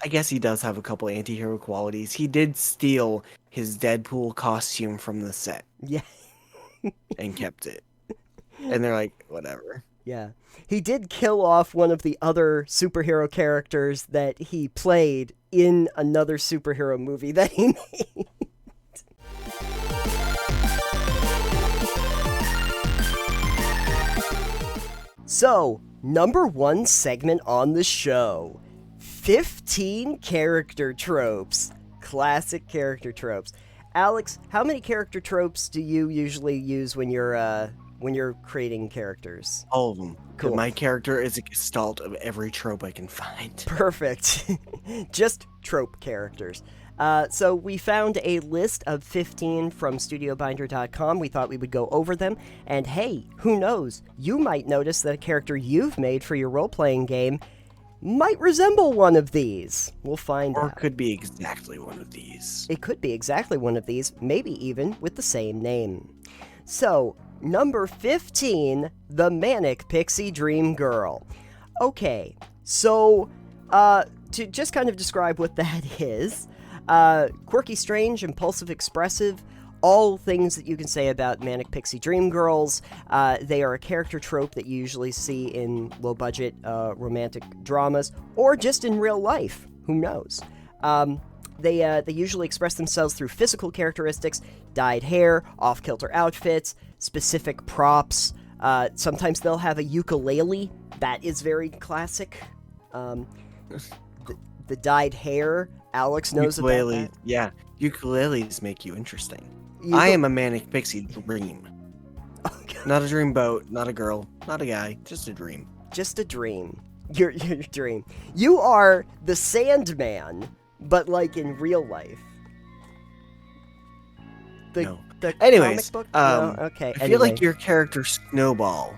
I guess he does have a couple anti-hero qualities. He did steal his Deadpool costume from the set Yeah, and kept it. And they're like, whatever. yeah. He did kill off one of the other superhero characters that he played in another superhero movie that he made. So, number one segment on the show, 15 character tropes. Classic character tropes. Alex, how many character tropes do you usually use when you're creating characters? All of them. Cool. My character is a gestalt of every trope I can find. Perfect. Just trope characters. So we found a list of 15 from StudioBinder.com. We thought we would go over them. And hey, who knows? You might notice that a character you've made for your role-playing game might resemble one of these. We'll find Or out. could be exactly one of these. It could be exactly one of these, maybe even with the same name. So, number 15, the Manic Pixie Dream Girl. Okay, so, to just kind of describe what that is, quirky, strange, impulsive, expressive, all things that you can say about Manic Pixie Dream Girls. They are a character trope that you usually see in low-budget romantic dramas, or just in real life. Who knows? They usually express themselves through physical characteristics, dyed hair, off-kilter outfits, specific props. Sometimes they'll have a ukulele. That is very classic. The dyed hair. Alex knows about that. Yeah, ukuleles make you interesting. I am a manic pixie dream. Not a dreamboat, not a girl, not a guy, just a dream. Just a dream. Your dream. You are the Sandman, but like in real life. No. The Anyways, comic book? No? Okay. I feel like your character Snowball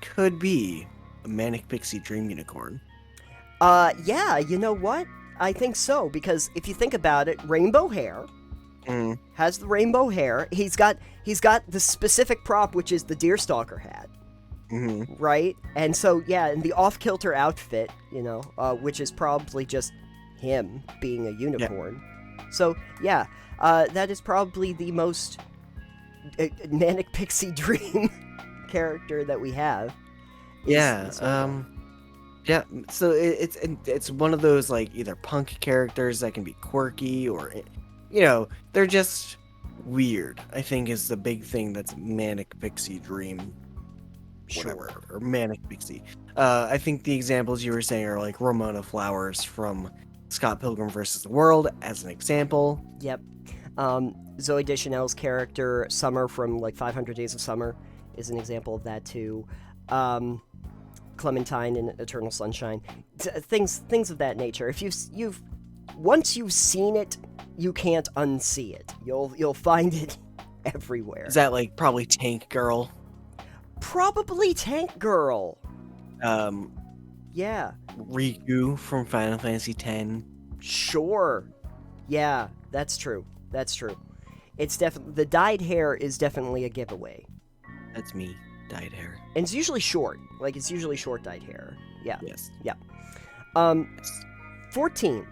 could be a manic pixie dream unicorn. Yeah, you know what? I think so, because if you think about it, rainbow hair, has the rainbow hair. He's got the specific prop, which is the deerstalker hat, right? And so, yeah, and the off-kilter outfit, which is probably just him being a unicorn. Yeah. So, yeah, that is probably the most manic pixie dream character that we have. Yeah, yeah, so it's one of those, like, either punk characters that can be quirky or, they're just weird, I think is the big thing that's manic pixie dream, whatever, or manic pixie. I think the examples you were saying are like Ramona Flowers from Scott Pilgrim vs. the World, as an example. Yep. Zooey Deschanel's character, Summer from, like, 500 Days of Summer, is an example of that, too. Clementine in Eternal Sunshine, things of that nature. If once you've seen it, you can't unsee it. You'll find it everywhere. Is that like probably Tank Girl? Probably Tank Girl. Yeah. Riku from Final Fantasy X. Sure. Yeah, that's true. That's true. It's definitely the dyed hair is definitely a giveaway. That's me. Dyed hair. And it's usually short. Like, it's usually short dyed hair. Yeah. Yes. Yeah. 14.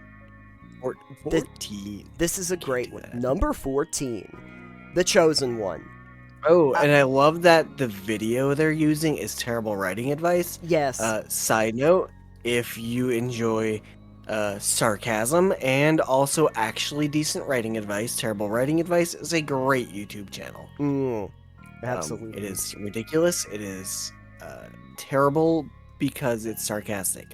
14. This is a great one. Number 14. The Chosen One. Oh, and I love that the video they're using is terrible writing advice. Yes. Side note, if you enjoy sarcasm and also actually decent writing advice, terrible writing advice is a great YouTube channel. Absolutely. It is ridiculous. It is terrible because it's sarcastic.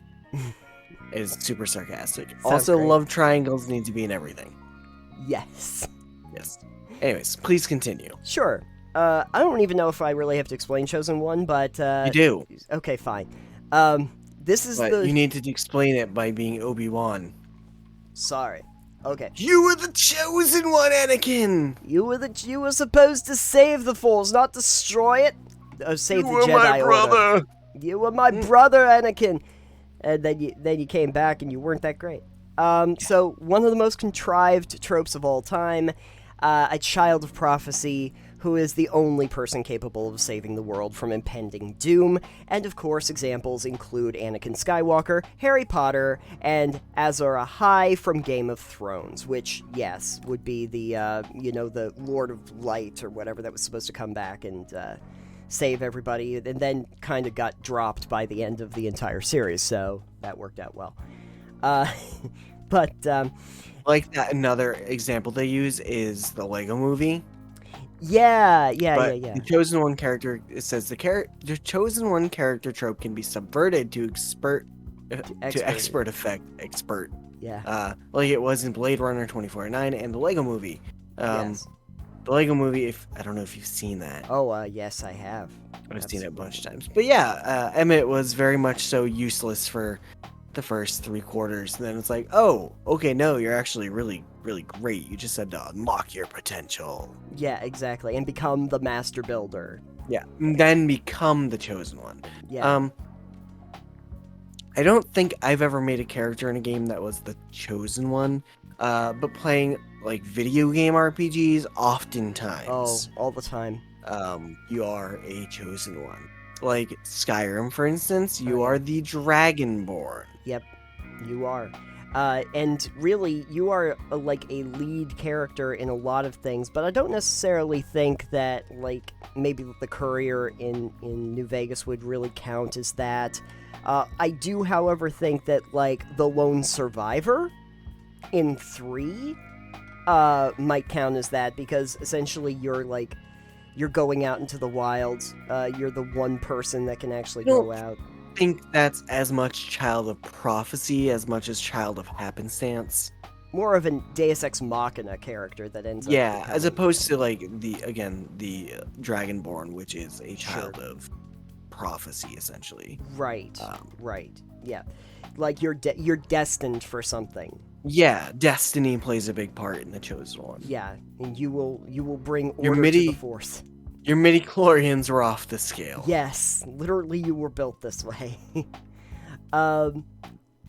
It is super sarcastic. Sounds also, great. love triangles need to be in everything. Yes. Yes. Anyways, please continue. Sure. I don't even know if I really have to explain Chosen One, but You do. Okay, fine. This is But you need to explain it by being Obi-Wan. Sorry. Okay. You were the chosen one, Anakin! You were supposed to save the Force, not destroy it. Save the Jedi Order. You were my brother, Anakin. And then you came back and you weren't that great. So one of the most contrived tropes of all time, a child of prophecy who is the only person capable of saving the world from impending doom. And of course, examples include Anakin Skywalker, Harry Potter, and Azor Ahai from Game of Thrones, which, yes, would be the, the Lord of Light or whatever that was supposed to come back and save everybody, and then kind of got dropped by the end of the entire series, so that worked out well. But like that, another example they use is the Lego Movie. Yeah. The chosen one character, it says the chosen one character trope can be subverted to expert effect. Yeah. Like it was in Blade Runner 2049 and the Lego Movie. Yes. The Lego Movie, I don't know if you've seen that. Oh, yes, I have. I've seen it a bunch of times. But yeah, Emmett was very much so useless for the first 3 quarters, and then it's like, oh, okay, no, you're actually really, really great. You just had to unlock your potential. Yeah, exactly, and become the master builder. Yeah, and then become the chosen one. Yeah. I don't think I've ever made a character in a game that was the chosen one, but playing like video game RPGs, oftentimes. Oh, all the time. You are a chosen one. Like Skyrim, for instance, you are the Dragonborn. Yep, you are. And really, you are like a lead character in a lot of things, but I don't necessarily think that, like, maybe the courier in New Vegas would really count as that. I do, however, think that, like, the lone survivor in 3 might count as that, because essentially you're going out into the wilds. You're the one person that can actually go out. I think that's as much child of prophecy as much as child of happenstance. More of a Deus Ex Machina character that ends up as opposed to like the Dragonborn, which is a child of prophecy, essentially. Right. Right. Yeah. Like you're destined for something. Yeah, destiny plays a big part in the chosen one. Yeah, and you will bring order to the Force. Your midi-chlorians were off the scale. Yes, literally you were built this way.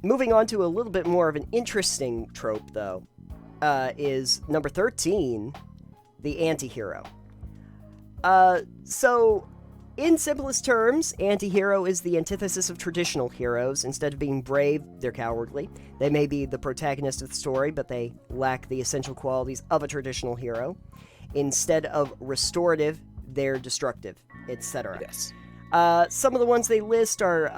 Moving on to a little bit more of an interesting trope, though, is number 13, the anti-hero. So, in simplest terms, anti-hero is the antithesis of traditional heroes. Instead of being brave, they're cowardly. They may be the protagonist of the story, but they lack the essential qualities of a traditional hero. Instead of restorative, they're destructive, etc. Yes. Some of the ones they list are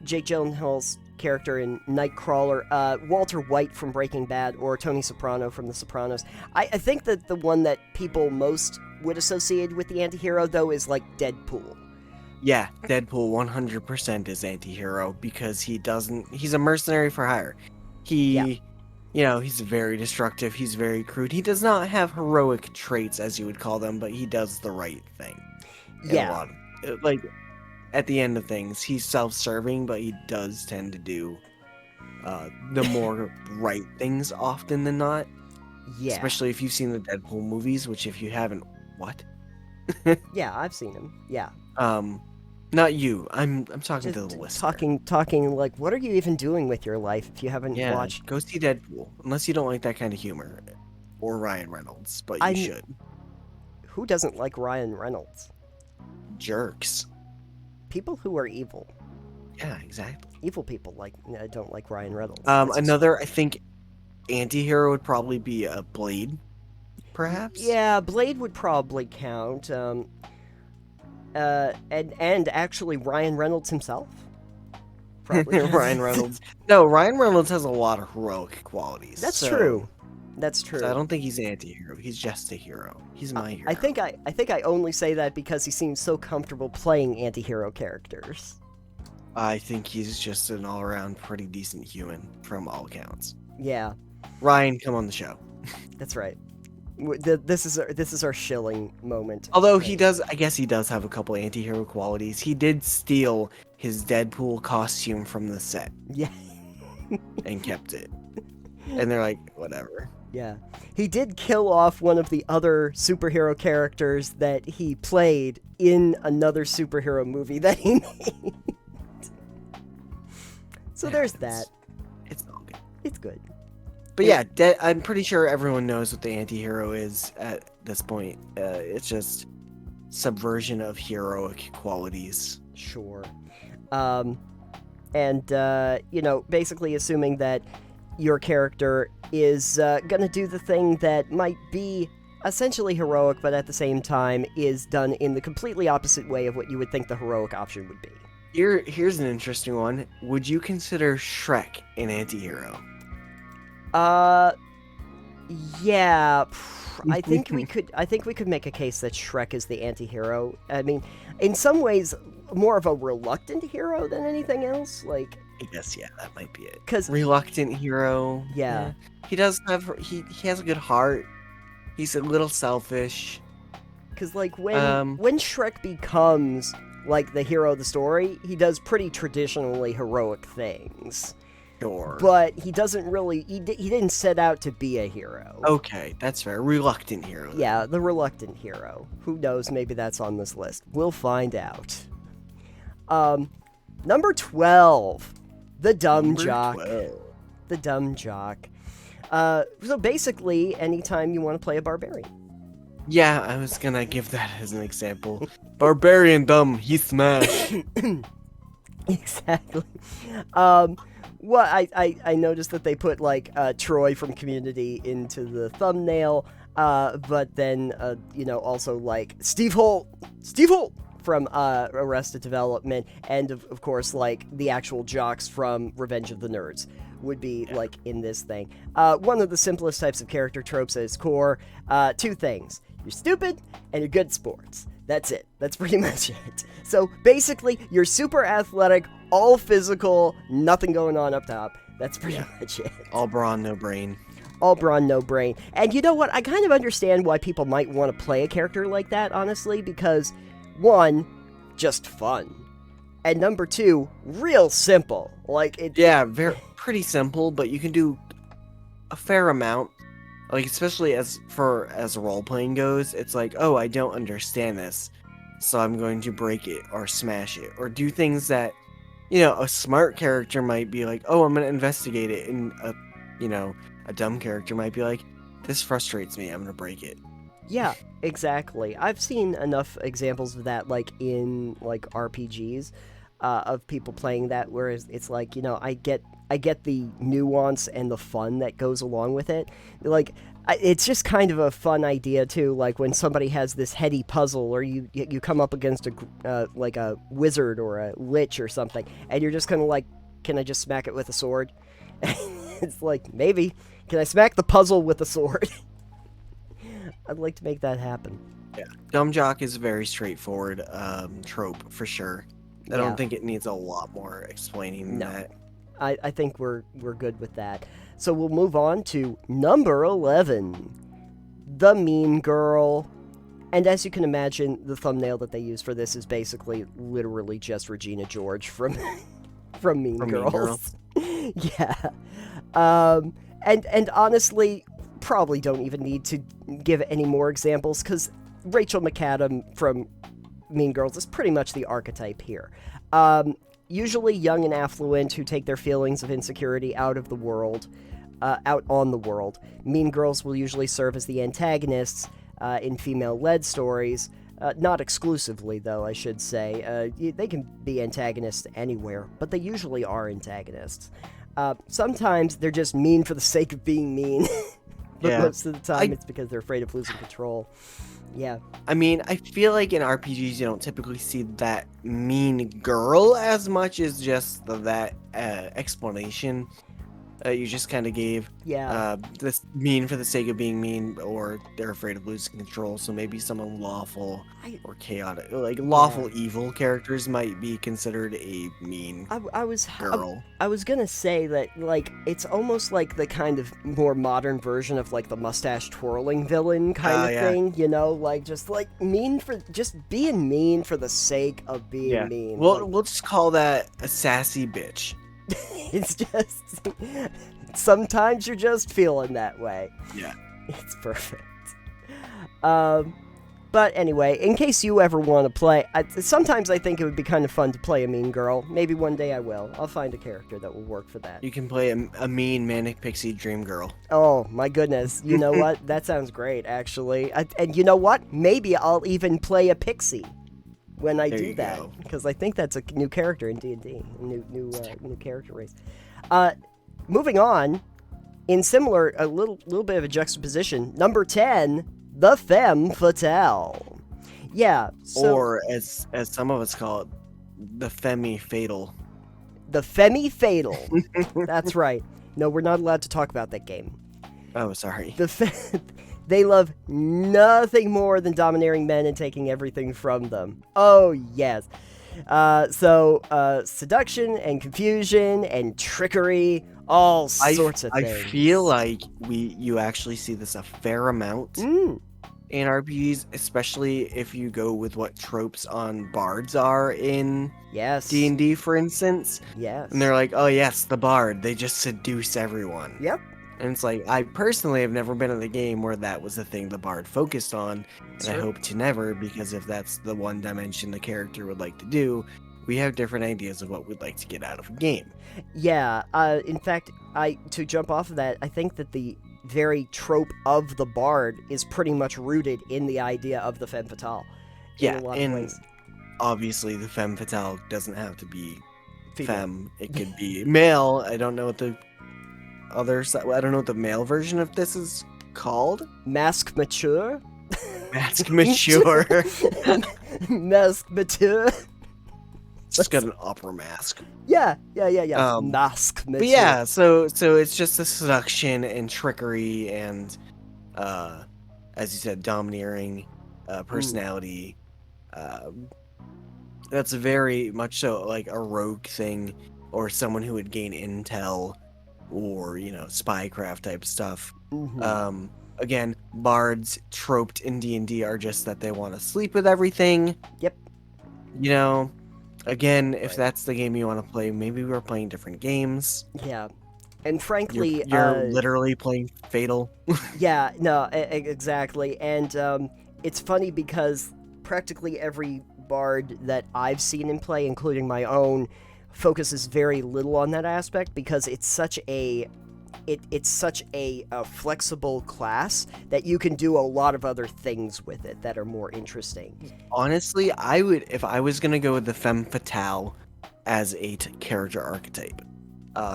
Jake Gyllenhaal's character in Nightcrawler, Walter White from Breaking Bad, or Tony Soprano from The Sopranos. I think that the one that people most would associate with the anti-hero, though, is like Deadpool. Yeah, Deadpool 100% is anti-hero because he's a mercenary for hire. He's very destructive, he's very crude. He does not have heroic traits, as you would call them, but he does the right thing. Yeah. Like, at the end of things, he's self-serving, but he does tend to do the more right things often than not. Yeah. Especially if you've seen the Deadpool movies, which if you haven't, what? Yeah, I've seen him. Yeah. Not you. I'm talking to the listener. Talking like, what are you even doing with your life if you haven't watched? Go see Deadpool, unless you don't like that kind of humor, or Ryan Reynolds, but you should. Who doesn't like Ryan Reynolds? Jerks. People who are evil. Yeah, exactly. Evil people don't like Ryan Reynolds. Another, I think, anti-hero would probably be a Blade, perhaps. Yeah, Blade would probably count. And actually Ryan Reynolds himself. Probably. Ryan Reynolds. No, Ryan Reynolds has a lot of heroic qualities. That's true. That's true. So I don't think he's an anti-hero. He's just a hero. He's my hero. I think I only say that because he seems so comfortable playing anti-hero characters. I think he's just an all-around pretty decent human from all accounts. Yeah. Ryan, come on the show. That's right. This is our shilling moment. Although he does, I guess he does have a couple anti-hero qualities. He did steal his Deadpool costume from the set. Yeah. And kept it. And they're like, whatever. Yeah. He did kill off one of the other superhero characters that he played in another superhero movie that he made. So there's that. It's all good. It's good. But yeah, I'm pretty sure everyone knows what the anti-hero is at this point. It's just subversion of heroic qualities. Sure. Um, basically assuming that your character is gonna do the thing that might be essentially heroic, but at the same time is done in the completely opposite way of what you would think the heroic option would be. Here's an interesting one. Would you consider Shrek an anti-hero? Yeah. I think we could make a case that Shrek is the anti-hero. I mean, in some ways, more of a reluctant hero than anything else. Like, I guess yeah, that might be it. 'Cause- reluctant hero. Yeah. He does have he has a good heart. He's a little selfish. Because, like, when Shrek becomes, like, the hero of the story, he does pretty traditionally heroic things. Sure. But he doesn't really... He didn't set out to be a hero. Okay, that's fair. Reluctant hero. Then. Yeah, the reluctant hero. Who knows? Maybe that's on this list. We'll find out. Number 12. The Dumb Jock. 12. The Dumb Jock. So basically, anytime you want to play a barbarian. Yeah, I was gonna give that as an example. Barbarian dumb, he smashed. Exactly. Well, I noticed that they put, like, Troy from Community into the thumbnail, but then, also, like, Steve Holt from Arrested Development, and, of course, like, the actual jocks from Revenge of the Nerds would be, like, in this thing. One of the simplest types of character tropes at its core, two things. You're stupid, and you're good at sports. That's it. That's pretty much it. So, basically, you're super athletic, all physical, nothing going on up top. That's pretty much it. All brawn, no brain. All brawn, no brain. And you know what? I kind of understand why people might want to play a character like that, honestly, because, one, just fun. And number two, real simple. Like, it... Yeah, pretty simple, but you can do a fair amount. Like, especially as role-playing goes, it's like, oh, I don't understand this, so I'm going to break it or smash it or do things that, a smart character might be like, oh, I'm going to investigate it, and a dumb character might be like, this frustrates me, I'm going to break it. Yeah, exactly. I've seen enough examples of that, like, in, like, RPGs, of people playing that, whereas it's like, I get the nuance and the fun that goes along with it. Like, it's just kind of a fun idea, too, like, when somebody has this heady puzzle, or you come up against a wizard or a lich or something, and you're just kind of like, can I just smack it with a sword? It's like, maybe. Can I smack the puzzle with a sword? I'd like to make that happen. Yeah. Dumb Jock is a very straightforward trope, for sure. I don't think it needs a lot more explaining than that. I think we're good with that. So we'll move on to number 11, the Mean Girl. And as you can imagine, the thumbnail that they use for this is basically literally just Regina George from Mean Girls. Yeah. And honestly, probably don't even need to give any more examples, because Rachel McAdam from Mean Girls is pretty much the archetype here. Usually young and affluent who take their feelings of insecurity out on the world. Mean Girls will usually serve as the antagonists in female-led stories. Not exclusively, though, I should say. They can be antagonists anywhere, but they usually are antagonists. Sometimes they're just mean for the sake of being mean. But most of the time it's because they're afraid of losing control. Yeah. I mean, I feel like in RPGs you don't typically see that mean girl as much as just that explanation you just kind of gave. Yeah. This mean for the sake of being mean, or they're afraid of losing control, so maybe someone lawful or chaotic. Like, lawful evil characters might be considered a mean girl. I was gonna say that, like, it's almost like the kind of more modern version of, like, the mustache twirling villain kind of thing, like, just, like, just being mean for the sake of being mean. Well, we'll just call that a sassy bitch. It's just... Sometimes you're just feeling that way. Yeah. It's perfect. But anyway, in case you ever want to play, sometimes I think it would be kind of fun to play a mean girl. Maybe one day I will. I'll find a character that will work for that. You can play a mean manic pixie dream girl. Oh, my goodness. You know what? That sounds great, actually. And you know what? Maybe I'll even play a pixie when I do that. Because I think that's a new character in D&D. A new character race. Moving on, in similar, a little bit of a juxtaposition, number 10... the femme fatale. Yeah. So, or as some of us call it, the femi fatal. The femi fatal. That's right. No, we're not allowed to talk about that game. Oh, sorry. They love nothing more than domineering men and taking everything from them. Oh, yes. Seduction and confusion and trickery, all sorts of things. I feel like you actually see this a fair amount in RPGs, especially if you go with what tropes on bards are in D&D, for instance. Yes. And they're like, oh yes, the bard, they just seduce everyone. Yep. And it's like, I personally have never been in a game where that was the thing the bard focused on, and I hope to never, because if that's the one dimension the character would like to do, we have different ideas of what we'd like to get out of a game. Yeah, in fact, to jump off of that, I think that the very trope of the bard is pretty much rooted in the idea of the femme fatale. Yeah, and obviously the femme fatale doesn't have to be femme. It could be male. I don't know what the male version of this is called. Masque mature? Masque mature. Masque mature. It's got an opera mask. Yeah. Masque mature. But yeah, so it's just the seduction and trickery and, as you said, domineering personality. That's very much so like a rogue thing, or someone who would gain intel, or spycraft type stuff. Again, bards troped in D&D are just that they want to sleep with everything. Yep. Again, if that's the game you want to play, maybe we're playing different games. Yeah. And frankly, you're literally playing Fatal. Yeah, no, exactly. And it's funny because practically every bard that I've seen in play, including my own, focuses very little on that aspect because it's such a flexible class that you can do a lot of other things with it that are more interesting. Honestly, if I was gonna go with the femme fatale as a character archetype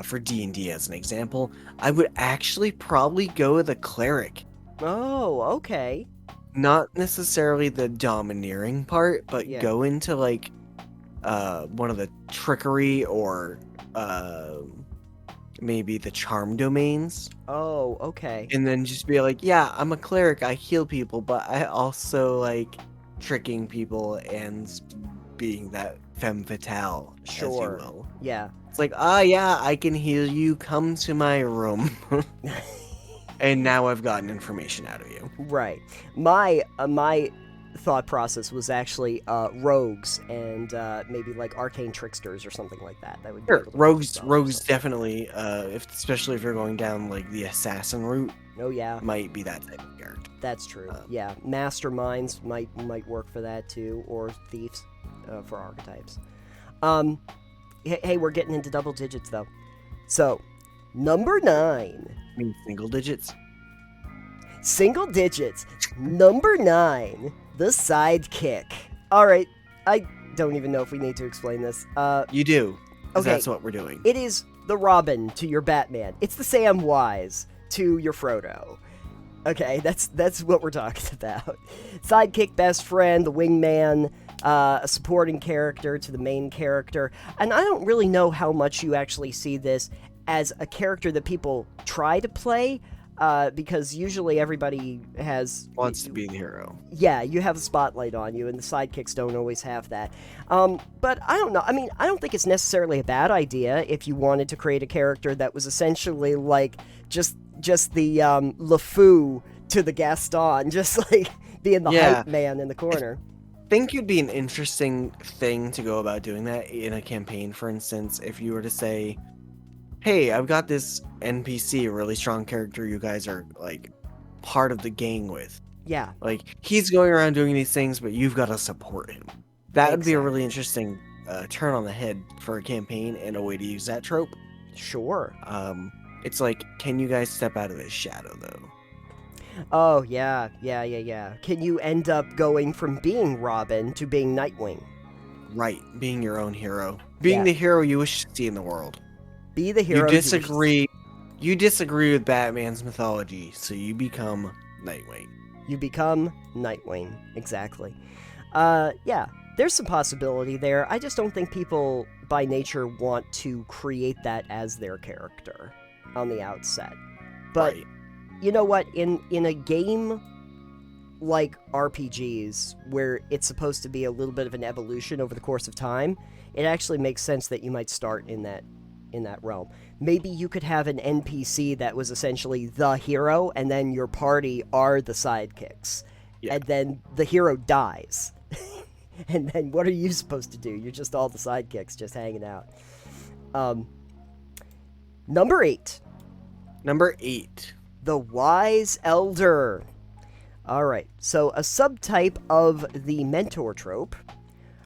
for D&D as an example, I would actually probably go with a cleric. Oh, okay. Not necessarily the domineering part, but go into like one of the trickery or maybe the charm domains. Oh, okay. And then just be like, yeah, I'm a cleric, I heal people, but I also like tricking people and being that femme fatale, as you will. Yeah. It's like, yeah, I can heal you, come to my room. And now I've gotten information out of you. Right. My thought process was actually rogues and maybe like arcane tricksters or something like that. That would sure. Rogues definitely, especially if you're going down like the assassin route. Oh yeah, might be that type of character. That's true. Yeah, masterminds might work for that too, or thieves for archetypes. Hey, we're getting into double digits though. So, number 9. I mean single digits. Single digits. Number 9. The sidekick. Alright, I don't even know if we need to explain this. You do, because okay. That's what we're doing. It is the Robin to your Batman. It's the Samwise to your Frodo. Okay, that's what we're talking about. Sidekick, best friend, the wingman, a supporting character to the main character. And I don't really know how much you actually see this as a character that people try to play, because usually everybody wants to be the hero. Yeah, you have a spotlight on you, and the sidekicks don't always have that. But I don't know. I mean, I don't think it's necessarily a bad idea if you wanted to create a character that was essentially like just the LeFou to the Gaston, just like being the hype man in the corner. I think it'd be an interesting thing to go about doing that in a campaign, for instance, if you were to say, hey, I've got this NPC, a really strong character you guys are, like, part of the gang with. Yeah, Like, he's going around doing these things, but you've got to support him. That would be a really exactly. interesting turn on the head for a campaign and a way to use that trope. Sure. Um, it's like, can you guys step out of his shadow, though? Oh, yeah, yeah, yeah, yeah. Can you end up going from being Robin to being Nightwing? Right, being your own hero. Being Yeah. the hero you wish to see in the world. Be the You hero you wish to see. disagree. You disagree with Batman's mythology, so you become Nightwing. You become Nightwing. Exactly. Yeah, there's some possibility there. I just don't think people by nature want to create that as their character on the outset. But Right. you know what? In a game like RPGs, where it's supposed to be a little bit of an evolution over the course of time, it actually makes sense that you might start in that realm. Maybe you could have an NPC that was essentially the hero, and then your party are the sidekicks, Yeah. and then the hero dies. And then what are you supposed to do? You're just all the sidekicks just hanging out. Number 8, Number 8. the Wise Elder. All right, so a subtype of the mentor trope,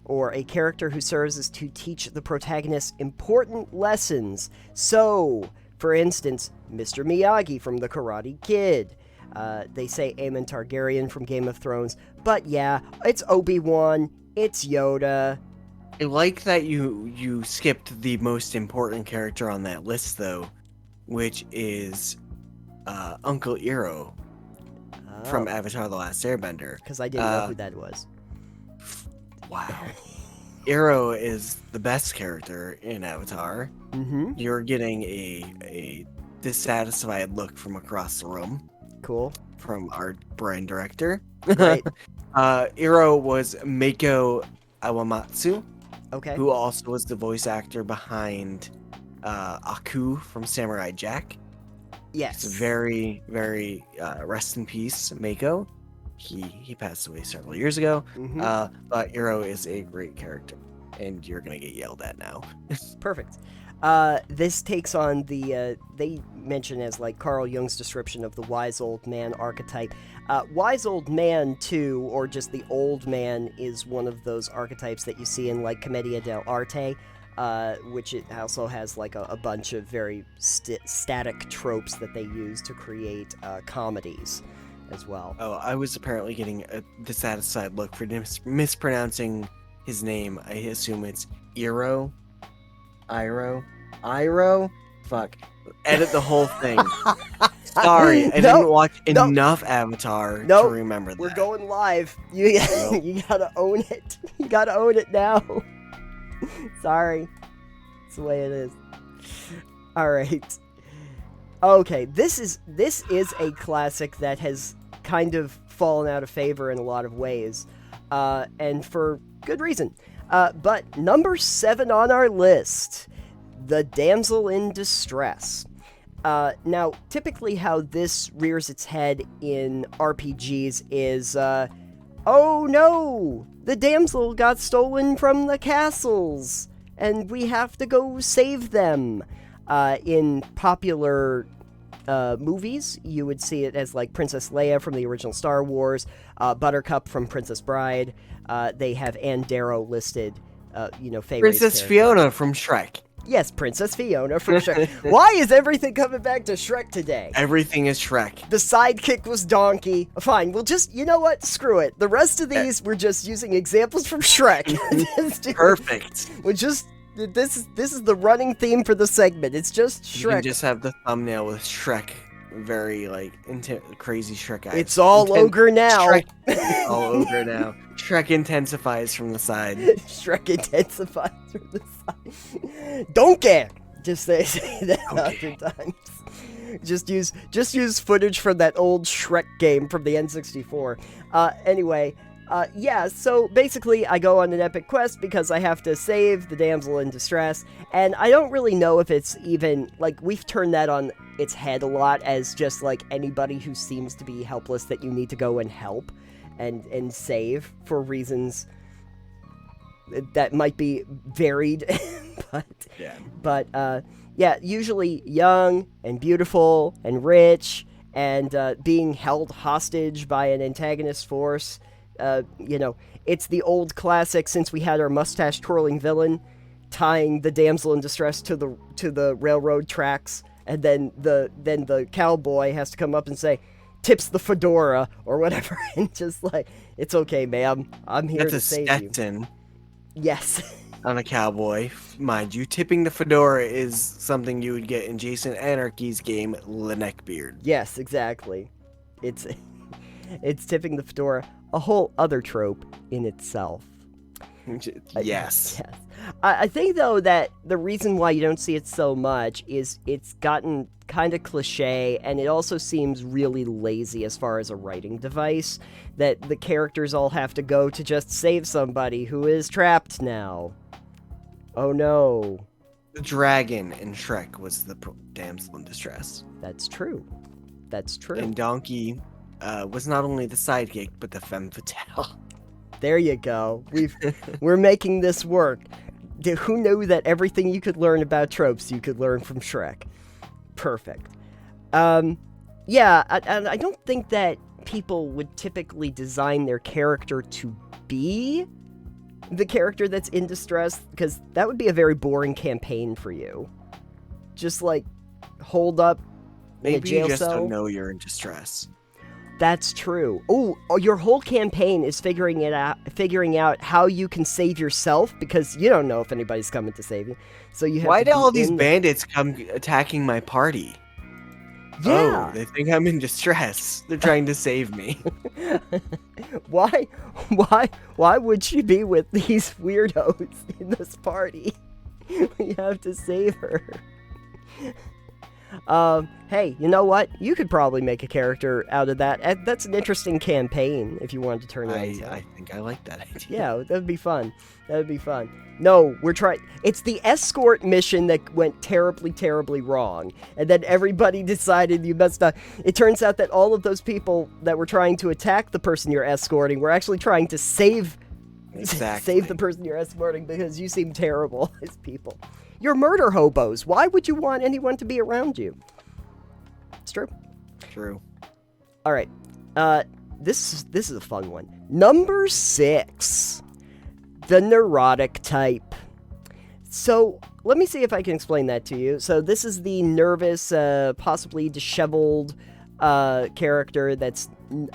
or a character who serves as to teach the protagonist important lessons. So, for instance, Mr. Miyagi from The Karate Kid. They say Aemon Targaryen from Game of Thrones, but yeah, it's Obi-Wan, it's Yoda. I like that you skipped the most important character on that list, though, which is Uncle Iroh from Avatar: The Last Airbender. Because I didn't know who that was. Wow. Iroh is the best character in Avatar. Mm-hmm. You're getting a dissatisfied look from across the room Cool. from our brand director. Right. Iroh was Mako Awamatsu, Okay. who also was the voice actor behind Aku from Samurai Jack. Yes. It's very, very rest in peace, Mako. He passed away several years ago. Mm-hmm. But Iroh is a great character, and you're gonna get yelled at now. Perfect. This takes on the, they mention as like Carl Jung's description of the wise old man archetype. Wise old man, too, or just the old man, is one of those archetypes that you see in like Commedia dell'arte, which it also has like a bunch of very static tropes that they use to create comedies as well. Oh, I was apparently getting a dissatisfied look for mispronouncing his name. I assume it's Iroh. Iroh? Fuck. Edit the whole thing. Sorry, I didn't watch enough Avatar to remember that. We're going live. You gotta own it. You gotta own it now. Sorry. It's the way it is. Alright. Okay, this is a classic that has kind of fallen out of favor in a lot of ways. And for good reason. But number 7 on our list, the damsel in distress. Now, typically how this rears its head in RPGs is, oh no, the damsel got stolen from the castles, and we have to go save them. In popular movies, you would see it as like Princess Leia from the original Star Wars, Buttercup from Princess Bride. They have Anne Darrow listed, favorite Princess Fiona from Shrek. Yes, Princess Fiona from Shrek. Why is everything coming back to Shrek today? Everything is Shrek. The sidekick was Donkey. Fine, we'll just, you know what? Screw it. The rest of these, we're just using examples from Shrek. Perfect. We're just, this is the running theme for the segment. It's just Shrek. You can just have the thumbnail with Shrek. Very, like, crazy Shrek eyes. It's all ogre now. Shrek, all ogre now. Shrek intensifies from the side. Shrek intensifies from the side. Donkey! Just say that 100 times. Just use footage from that old Shrek game from the N64. Anyway, yeah, so basically I go on an epic quest because I have to save the damsel in distress, and I don't really know if it's even, like, we've turned that on its head a lot as just, like, anybody who seems to be helpless that you need to go and help and save for reasons that might be varied, but yeah, usually young and beautiful and rich and being held hostage by an antagonist force. It's the old classic since we had our mustache twirling villain tying the damsel in distress to the railroad tracks, and then the cowboy has to come up and say, tips the fedora or whatever, and just like, it's okay, ma'am, I'm here That's to a save Stetson you. Yes. on a cowboy. Mind you, tipping the fedora is something you would get in Jason Anarchy's game, The Neckbeard. Yes, exactly. It's it's tipping the fedora, a whole other trope in itself. Yes. Yes. I think, though, that the reason why you don't see it so much is it's gotten kind of cliche, and it also seems really lazy as far as a writing device, that the characters all have to go to just save somebody who is trapped now. Oh no. The dragon in Shrek was the damsel in distress. That's true. That's true. And Donkey was not only the sidekick, but the femme fatale. There you go. We're making this work. Who knew that everything you could learn about tropes you could learn from Shrek? Perfect. Yeah, and I don't think that people would typically design their character to be the character that's in distress, because that would be a very boring campaign for you. Just like hold up in a Maybe jail you just cell. don't know you're in distress. That's true. Oh, your whole campaign is figuring out how you can save yourself, because you don't know if anybody's coming to save you. So you have Why to did be all these in bandits come attacking my party? Yeah. Oh, they think I'm in distress. They're trying to save me. Why would she be with these weirdos in this party? We have to save her. Hey, you know what? You could probably make a character out of that. That's an interesting campaign if you wanted to turn it into. I think I like that idea. Yeah, that'd be fun. That'd be fun. No, we're trying. It's the escort mission that went terribly, terribly wrong. And then everybody decided you must not. It turns out that all of those people that were trying to attack the person you're escorting were actually trying to save the person you're escorting, because you seem terrible as people. You're murder hobos. Why would you want anyone to be around you? It's true. True. All right. This is a fun one. Number 6. The neurotic type. So, let me see if I can explain that to you. So, this is the nervous, possibly disheveled character that's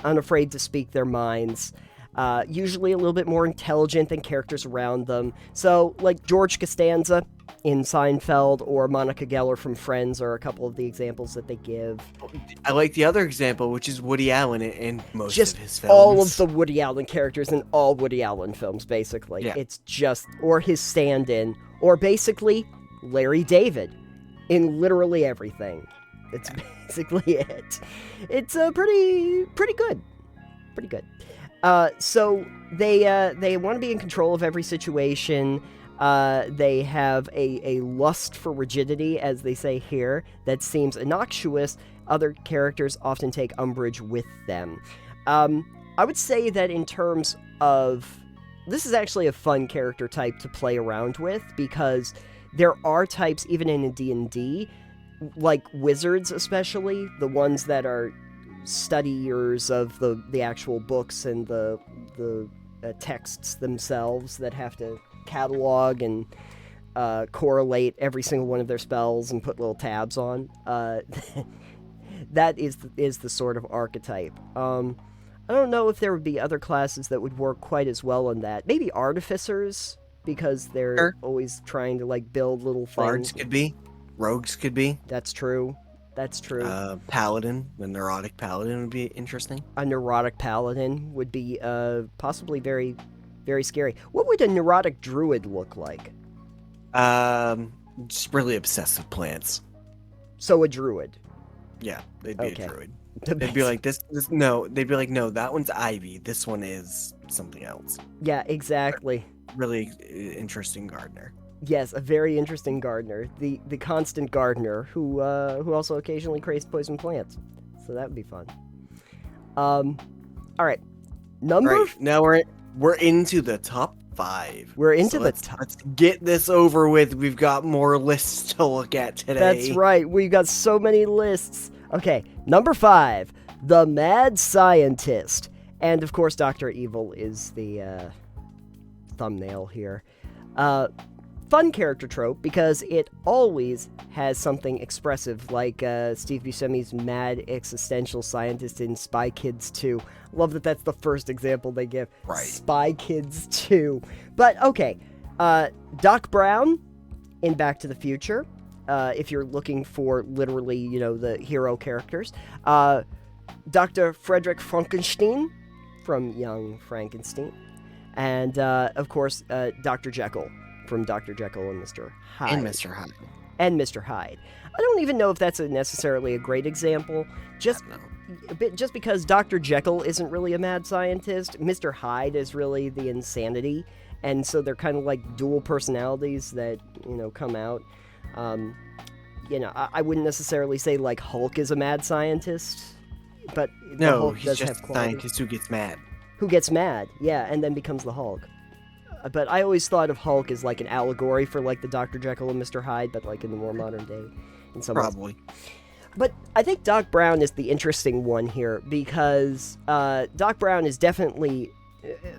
unafraid to speak their minds. Usually a little bit more intelligent than characters around them. So, like George Costanza in Seinfeld or Monica Geller from Friends are a couple of the examples that they give. I like the other example, which is Woody Allen in most of his films. All of the Woody Allen characters in all Woody Allen films, basically. Yeah. It's just, or his stand-in, or basically Larry David in literally everything. It's basically it. It's pretty good. Pretty good. So they want to be in control of every situation. They have a lust for rigidity, as they say here, that seems innocuous. Other characters often take umbrage with them. I would say that in terms of... This is actually a fun character type to play around with, because there are types, even in a D&D, like wizards especially, the ones that are studiers of the actual books and the texts themselves, that have to catalog and correlate every single one of their spells and put little tabs on. That is the sort of archetype. I don't know if there would be other classes that would work quite as well on that. Maybe artificers, because they're always trying to like build little things. Bards could be. Rogues could be. That's true. That's true. Paladin, the neurotic paladin would be interesting. A neurotic paladin would be possibly very, very scary. What would a neurotic druid look like? Just really obsessed with plants. So a druid. Yeah, they'd be Okay. a druid. They'd be like this. No, they'd be like, no, that one's ivy. This one is something else. Yeah, exactly. Really interesting gardener. Yes, a very interesting gardener. The constant gardener who also occasionally creates poison plants. So that would be fun. All right. Now we're into the top 5. We're into the top. Let's get this over with. We've got more lists to look at today. That's right. We've got so many lists. Okay, number 5, the mad scientist. And of course, Dr. Evil is the thumbnail here. Fun character trope because it always has something expressive, like Steve Buscemi's mad existential scientist in Spy Kids 2. Love that that's the first example they give. Right. Spy Kids 2. But okay, Doc Brown in Back to the Future, if you're looking for literally, the hero characters. Dr. Frederick Frankenstein from Young Frankenstein. And, of course, Dr. Jekyll from Dr. Jekyll and Mr. Hyde. And Mr. Hyde. And Mr. Hyde. I don't even know if that's necessarily a great example. Just because Dr. Jekyll isn't really a mad scientist, Mr. Hyde is really the insanity. And so they're kind of like dual personalities that, come out. I wouldn't necessarily say, like, Hulk is a mad scientist. But no, Hulk he's does just have a scientist who gets mad. Who gets mad, yeah, and then becomes the Hulk. But I always thought of Hulk as like an allegory for like the Dr. Jekyll and Mr. Hyde, but like in the more modern day, in some Probably. ways. But I think Doc Brown is the interesting one here because Doc Brown is definitely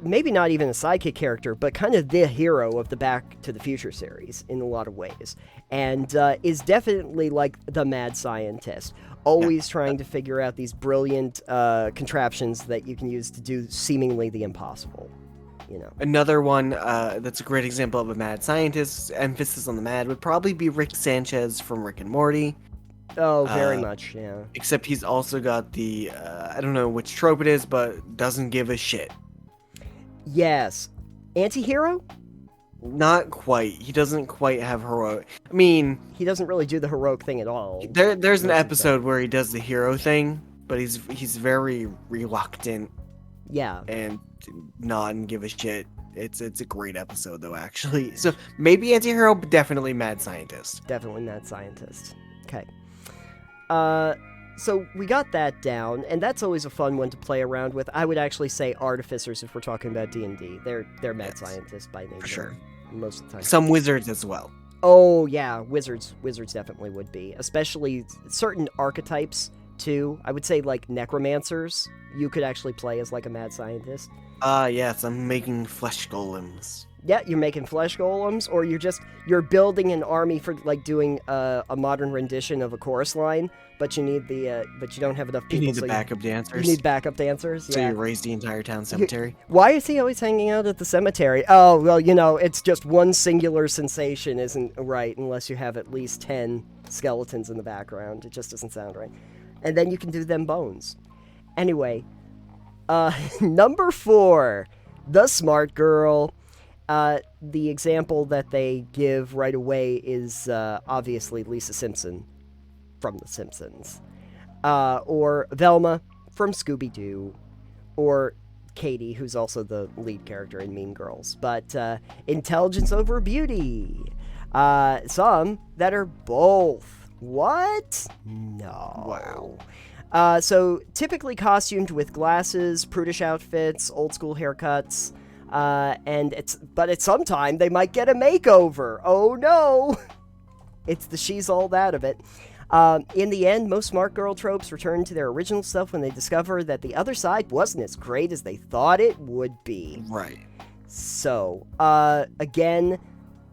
maybe not even a sidekick character, but kind of the hero of the Back to the Future series in a lot of ways, and is definitely like the mad scientist. Always trying to figure out these brilliant contraptions that you can use to do seemingly the impossible. Another one that's a great example of a mad scientist, emphasis on the mad, would probably be Rick Sanchez from Rick and Morty. Oh, very much, yeah. Except he's also got the, I don't know which trope it is, but doesn't give a shit. Yes. Anti-hero? Not quite. He doesn't quite have heroic. I mean, he doesn't really do the heroic thing at all. There's an episode where he does the hero thing, but he's very reluctant. Yeah. And not give a shit. It's a great episode though, actually. So maybe anti-hero, but definitely mad scientist. Definitely mad scientist. Okay. So we got that down, and that's always a fun one to play around with. I would actually say artificers if we're talking about D&D. They're mad scientists by nature. For sure. Most of the time. Some wizards as well. Oh yeah, wizards definitely would be, especially certain archetypes too. I would say like necromancers, you could actually play as like a mad scientist. Yes, I'm making flesh golems. Yeah, you're making flesh golems, or you're building an army for like doing a modern rendition of a chorus line, but you need but you don't have enough people. You need the backup dancers. You need backup dancers. So yeah. you raise the entire town cemetery. Why is he always hanging out at the cemetery? Oh, well, it's just one singular sensation isn't right unless you have at least 10 skeletons in the background. It just doesn't sound right. And then you can do them bones. Anyway, number 4, the smart girl. The example that they give right away is obviously Lisa Simpson from The Simpsons, or Velma from Scooby-Doo, or Katie, who's also the lead character in Mean Girls. But intelligence over beauty. Some that are both. What? No. Wow. So typically costumed with glasses, prudish outfits, old school haircuts. But at some time they might get a makeover. Oh no! It's the she's all that of it. In the end, most smart girl tropes return to their original self when they discover that the other side wasn't as great as they thought it would be. Right. So, again,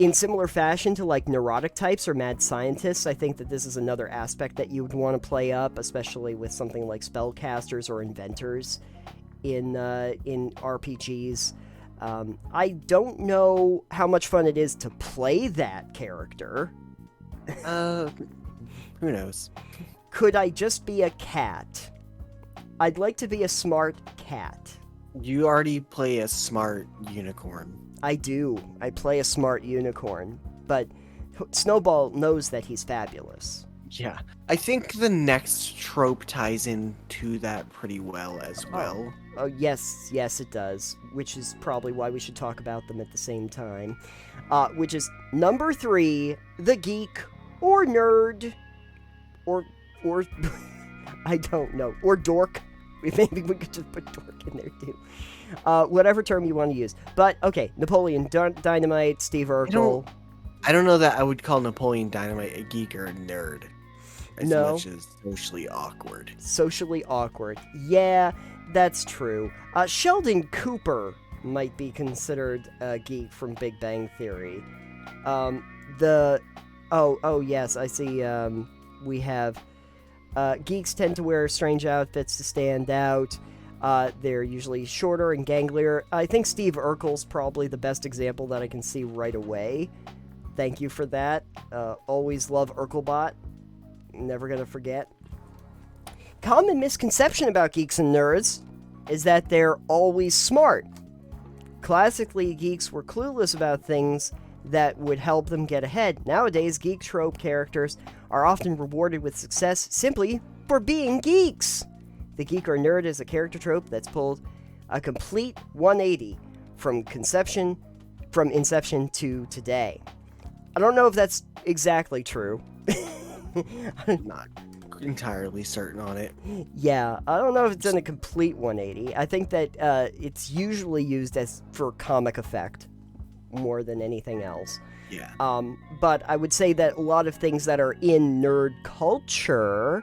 in similar fashion to like neurotic types or mad scientists, I think that this is another aspect that you would want to play up, especially with something like spellcasters or inventors in RPGs. I don't know how much fun it is to play that character. Who knows? Could I just be a cat? I'd like to be a smart cat. You already play a smart unicorn. I do. I play a smart unicorn. But Snowball knows that he's fabulous. Yeah. I think the next trope ties into that pretty well as well. Oh, yes, it does. Which is probably why we should talk about them at the same time. Which is number 3, the geek or nerd or I don't know, or dork. Maybe we could just put dork in there too. Whatever term you want to use. But okay, Napoleon Dynamite, Steve Urkel. I don't know that I would call Napoleon Dynamite a geek or a nerd. as No. much as socially awkward. Socially awkward. Yeah, that's true. Sheldon Cooper might be considered a geek from Big Bang Theory. Oh yes, I see. We have geeks tend to wear strange outfits to stand out. They're usually shorter and ganglier. I think Steve Urkel's probably the best example that I can see right away. Thank you for that. Always love Urkelbot. Never gonna forget. Common misconception about geeks and nerds is that they're always smart. Classically, geeks were clueless about things that would help them get ahead. Nowadays, geek trope characters are often rewarded with success simply for being geeks. The geek or nerd is a character trope that's pulled a complete 180 from inception to today. I don't know if that's exactly true. Not entirely certain on it. Yeah, I don't know if it's in a complete 180. I think that it's usually used as for comic effect more than anything else. Yeah. But I would say that a lot of things that are in nerd culture,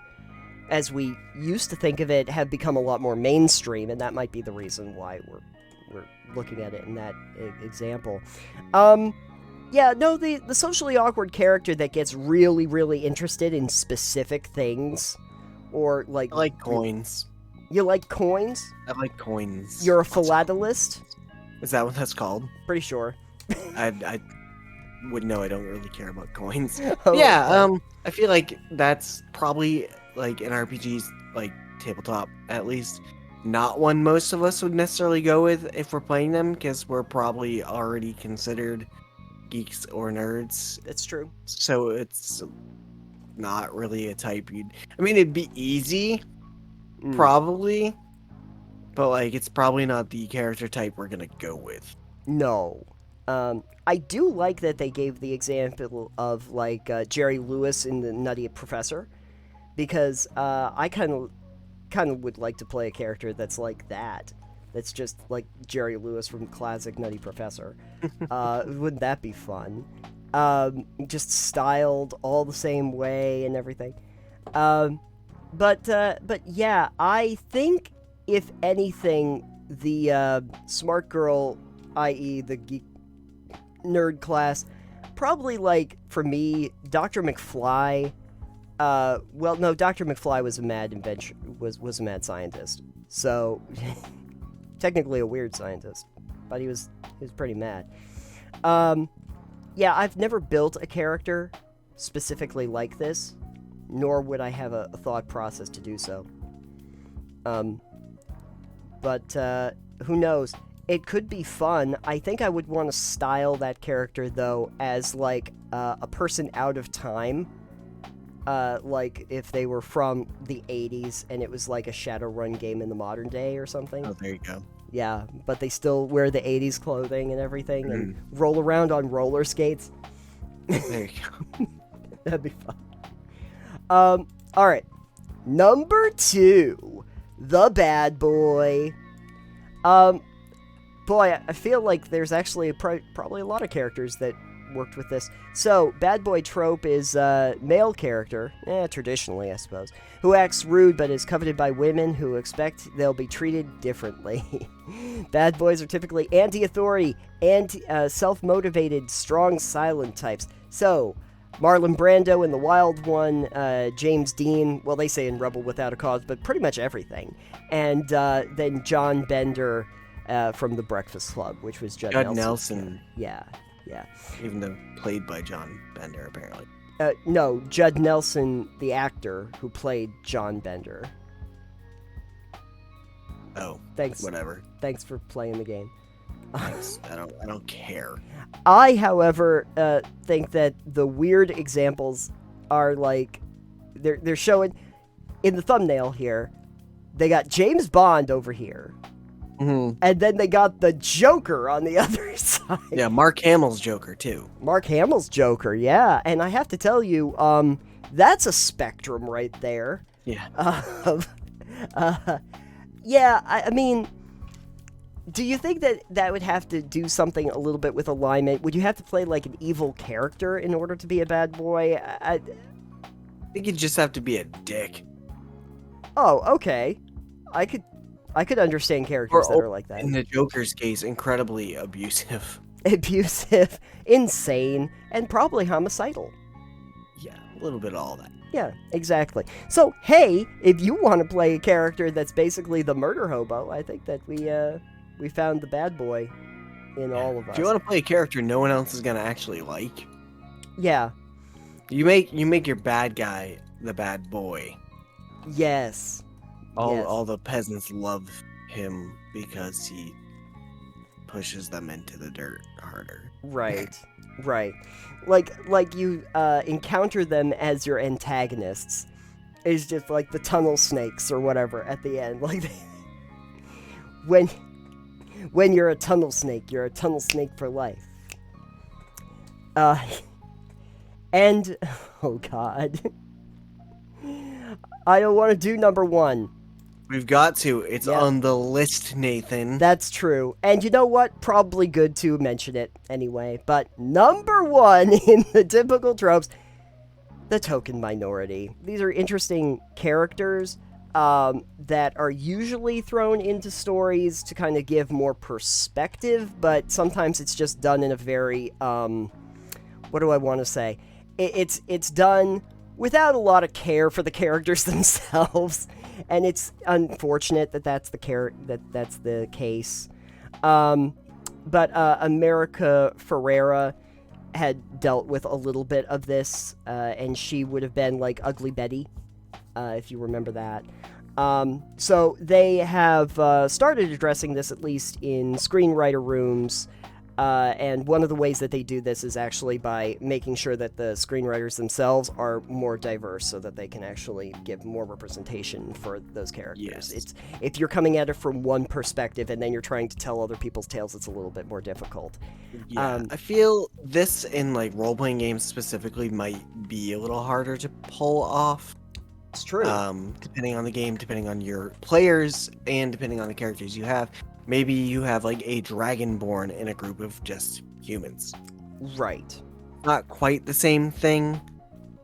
as we used to think of it, have become a lot more mainstream, and that might be the reason why we're looking at it in that example. Yeah, no, the socially awkward character that gets really, really interested in specific things, or like... I like coins. You like coins? I like coins. You're a philatelist? Is that what that's called? Pretty sure. I would know. I don't really care about coins. Oh, Yeah, I feel like that's probably, like, in RPGs, like, tabletop, at least, not one most of us would necessarily go with if we're playing them, because we're probably already considered geeks or nerds. It's true. So it's not really a type you'd... I mean, it'd be easy, probably, but, like, it's probably not the character type we're gonna go with. No. I do like that they gave the example of, like, Jerry Lewis in The Nutty Professor, because I kind of would like to play a character that's like that. That's just like Jerry Lewis from classic Nutty Professor. Wouldn't that be fun? Just styled all the same way and everything. But yeah, I think if anything, the smart girl, i.e. the geek nerd class, probably, like, for me, Dr. McFly. Well, no, Dr. McFly was a mad invention, was a mad scientist. So, technically a weird scientist, but he was pretty mad. Yeah, I've never built a character specifically like this, nor would I have a thought process to do so. But who knows? It could be fun. I think I would want to style that character, though, as, like, a person out of time. Like, if they were from the 80s and it was, like, a Shadowrun game in the modern day or something. Oh, there you go. Yeah, but they still wear the 80s clothing and everything and roll around on roller skates. There you go. That'd be fun. Alright. Number 2. The Bad Boy. Boy, I feel like there's actually probably a lot of characters that worked with this. So, bad boy trope is a male character, traditionally, I suppose, who acts rude but is coveted by women who expect they'll be treated differently. Bad boys are typically anti-authority, self-motivated, strong, silent types. So, Marlon Brando in The Wild One, James Dean, well, they say in Rebel Without a Cause, but pretty much everything. And then John Bender from The Breakfast Club, which was Judd Nelson. Yeah. Even though played by John Bender, apparently. No, Judd Nelson, the actor who played John Bender. Oh, thanks. Whatever. Thanks for playing the game. Thanks. I don't care. I, however, think that the weird examples are like they're showing in the thumbnail here. They got James Bond over here. Mm-hmm. And then they got the Joker on the other side. Yeah, Mark Hamill's Joker, too. Mark Hamill's Joker, yeah. And I have to tell you, that's a spectrum right there. Yeah. Yeah, I mean, do you think that would have to do something a little bit with alignment? Would you have to play, like, an evil character in order to be a bad boy? think you just have to be a dick. Oh, okay. I could understand characters that are like that. In the Joker's case, incredibly abusive. Abusive, insane, and probably homicidal. Yeah, a little bit of all that. Yeah, exactly. So, hey, if you want to play a character that's basically the murder hobo, I think that we found the bad boy in all of us. If you want to play a character no one else is gonna actually like, Yeah. you make your bad guy the bad boy. Yes. Yes. All the peasants love him because he pushes them into the dirt harder. Right. Right. Like you encounter them as your antagonists. It's just like the tunnel snakes or whatever at the end. Like when you're a tunnel snake for life. And oh god. I don't want to do number 1. We've got to. It's on the list, Nathan. That's true. And you know what? Probably good to mention it anyway. But number 1 in the typical tropes, the token minority. These are interesting characters that are usually thrown into stories to kind of give more perspective, but sometimes it's just done in a very, what do I want to say? It's done without a lot of care for the characters themselves. And it's unfortunate that that's the case. But America Ferrera had dealt with a little bit of this, and she would have been like Ugly Betty, if you remember that. So they have started addressing this, at least in screenwriter rooms. And one of the ways that they do this is actually by making sure that the screenwriters themselves are more diverse so that they can actually give more representation for those characters. Yes. If you're coming at it from one perspective and then you're trying to tell other people's tales, it's a little bit more difficult. Yeah, I feel this in like role-playing games specifically might be a little harder to pull off. It's true. Depending on the game, depending on your players, and depending on the characters you have. Maybe you have like a dragonborn in a group of just humans. Right. Not quite the same thing.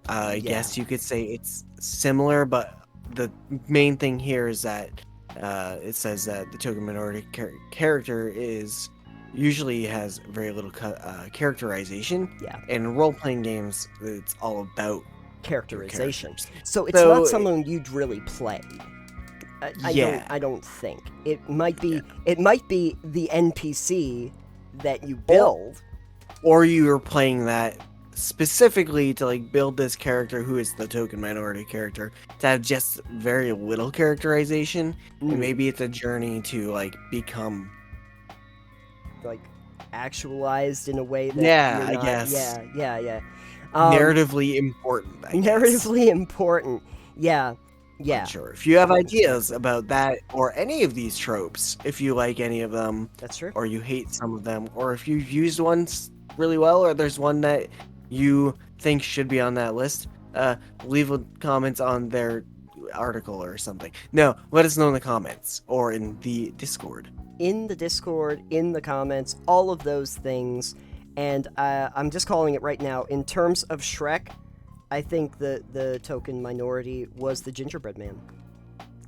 I guess you could say it's similar, but the main thing here is that it says that the token minority character is usually has very little characterization. Yeah. And in role-playing games, it's all about characterization. So it's not someone you'd really play. I don't think it might be. It might be the NPC that you build, or you're playing that specifically to like build this character who is the token minority character to have just very little characterization, and maybe it's a journey to like become like actualized in a way that I guess narratively important. Narratively important, yeah. Sure. If you have ideas about that or any of these tropes, if you like any of them, that's true, or you hate some of them, or if you've used one really well, or there's one that you think should be on that list, leave comments on their article or something. No, let us know in the comments or in the Discord. In the Discord, in the comments, all of those things. And I'm just calling it right now. In terms of Shrek, I think the token minority was the gingerbread man.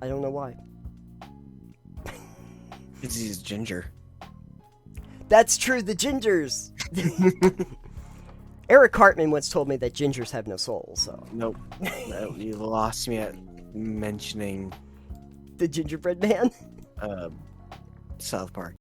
I don't know why. Because he's ginger. That's true, the gingers! Eric Cartman once told me that gingers have no soul, so... Nope. No, you lost me at mentioning... The gingerbread man? South Park.